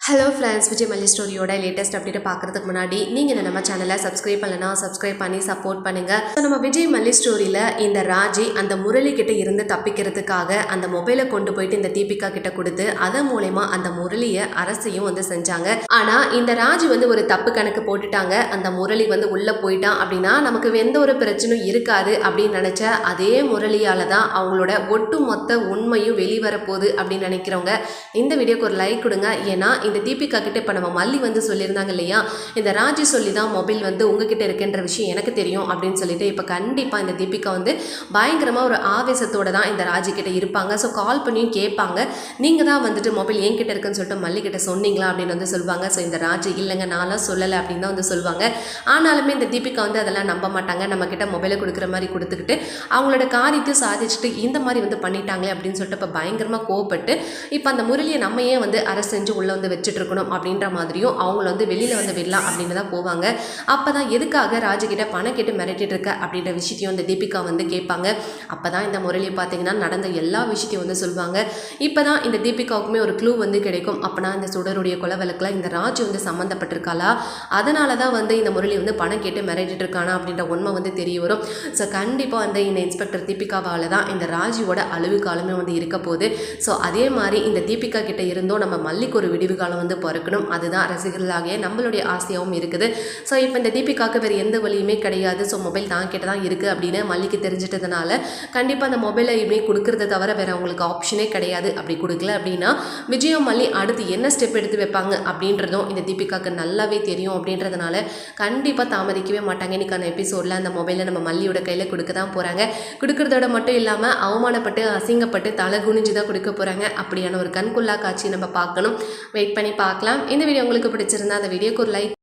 Hello friends, Vijay மல்லி ஸ்டோரியோட latest அப்டேட்டை பார்க்குறதுக்கு முன்னாடி நீங்கள் நம்ம சேனலை சப்ஸ்கிரைப் பண்ணலன்னா சப்ஸ்கிரைப் பண்ணி சப்போர்ட் பண்ணுங்கள். ஸோ நம்ம விஜய் மல்லி ஸ்டோரியில் இந்த ராஜி அந்த முரளி கிட்ட இருந்து தப்பிக்கிறதுக்காக அந்த மொபைலை கொண்டு போயிட்டு இந்த தீபிகா கிட்ட கொடுத்து அதன் மூலயமா அந்த முரளியை அரசையும் செஞ்சாங்க. ஆனால் இந்த ராஜி ஒரு தப்பு கணக்கு போட்டுட்டாங்க. அந்த முரளி உள்ளே போயிட்டான் அப்படின்னா நமக்கு எந்த ஒரு பிரச்சனையும் இருக்காது அப்படின்னு நினச்ச அதே முரளியால் தான் அவங்களோட ஒட்டு மொத்த உண்மையும் வெளிவரப்போகுது அப்படின்னு நினைக்கிறவங்க இந்த வீடியோக்கு ஒரு லைக் கொடுங்க. ஏன்னா இந்த தீபிகா கிட்ட இப்போ நம்ம மல்லி சொல்லியிருந்தாங்க இல்லையா, இந்த ராஜி சொல்லி தான் மொபைல் உங்ககிட்ட இருக்குன்ற விஷயம் எனக்கு தெரியும் அப்படின்னு சொல்லிட்டு இப்போ கண்டிப்பாக இந்த தீபிகா பயங்கரமாக ஒரு ஆவேசத்தோடு தான் இந்த ராஜி கிட்ட இருப்பாங்க. ஸோ கால் பண்ணியும் கேட்பாங்க, நீங்கள் தான் மொபைல் என்கிட்ட இருக்குன்னு சொல்லிட்டு மல்லி கிட்ட சொன்னீங்களா அப்படின்னு சொல்லுவாங்க. ஸோ இந்த ராஜி இல்லைங்க நான்லாம் சொல்லலை அப்படின்னு தான் சொல்லுவாங்க. ஆனாலுமே இந்த தீபிகா அதெல்லாம் நம்ப மாட்டாங்க. நம்ம கிட்ட மொபைலை கொடுக்குற மாதிரி கொடுத்துக்கிட்டு அவங்களோட காரியத்தையும் சாதிச்சுட்டு இந்த மாதிரி பண்ணிட்டாங்களே அப்படின்னு சொல்லிட்டு இப்போ பயங்கரமாக கோவப்பட்டு இப்போ அந்த முரளியை நம்ம ஏன் அரசு செஞ்சு உள்ளே வச்சுட்டு இருக்கணும் அப்படின்ற மாதிரியும் அவங்கள வெளியில் விடலாம் அப்படின்னு தான் போவாங்க. அப்போ தான் எதுக்காக ராஜுகிட்ட பணம் கேட்டு மிரட்டிட்டு இருக்க அப்படின்ற விஷயத்தையும் இந்த தீபிகா கேட்பாங்க. அப்போ தான் இந்த முரளி பார்த்தீங்கன்னா நடந்த எல்லா விஷயத்தையும் சொல்லுவாங்க. இப்போ தான் இந்த தீபிகாவுக்குமே ஒரு க்ளூ கிடைக்கும். அப்போனா இந்த சுடருடைய கொலை வழக்கில் இந்த ராஜு சம்மந்தப்பட்டிருக்காளா, அதனால தான் இந்த முரளி பணம் கேட்டு மிரட்டிட்டு இருக்கானா அப்படின்ற உண்மை தெரிய வரும். ஸோ கண்டிப்பாக இந்த இன்ஸ்பெக்டர் தீபிகாவால் தான் இந்த ராஜுவோட அழிவு காலமே இருக்க போகுது. ஸோ அதே மாதிரி இந்த தீபிகா கிட்ட இருந்தோம் நம்ம மல்லிக்கு ஒரு விடிவு காலம் பிறக்கணும். அதுதான் ரசிகர்களாகிய நம்மளுடைய ஆசையாகவும் இருக்குது. ஸோ இப்போ இந்த தீபிகாவுக்கு வேறு எந்த வழியுமே கிடையாது. ஸோ மொபைல் தான் கிட்ட தான் இருக்குது அப்படின்னு மல்லிக்கு தெரிஞ்சிட்டதுனால கண்டிப்பாக அந்த மொபைலை இப்படி கொடுக்கறத தவிர வேறு அவங்களுக்கு ஆப்ஷனே கிடையாது. அப்படி கொடுக்கல அப்படின்னா விஜயம் மல்லி அடுத்து என்ன ஸ்டெப் எடுத்து வைப்பாங்க அப்படின்றதும் இந்த தீபிகாவுக்கு நல்லாவே தெரியும். அப்படின்றதுனால கண்டிப்பாக தாமதிக்கவே மாட்டாங்க. இன்றைக்கான எபிசோடில் அந்த மொபைலை நம்ம மல்லியோட கையில் கொடுக்க தான் போகிறாங்க. கொடுக்குறதோட மட்டும் இல்லாமல் அவமானப்பட்டு அசிங்கப்பட்டு தலை குனிஞ்சு தான் கொடுக்க போகிறாங்க. அப்படியான ஒரு கண்குள்ளா காட்சி நம்ம பார்க்கணும். வெயிட் பண்ணி பார்க்கலாம். இந்த வீடியோ உங்களுக்கு பிடிச்சிருந்தா அந்த வீடியோக்கு ஒரு லைக்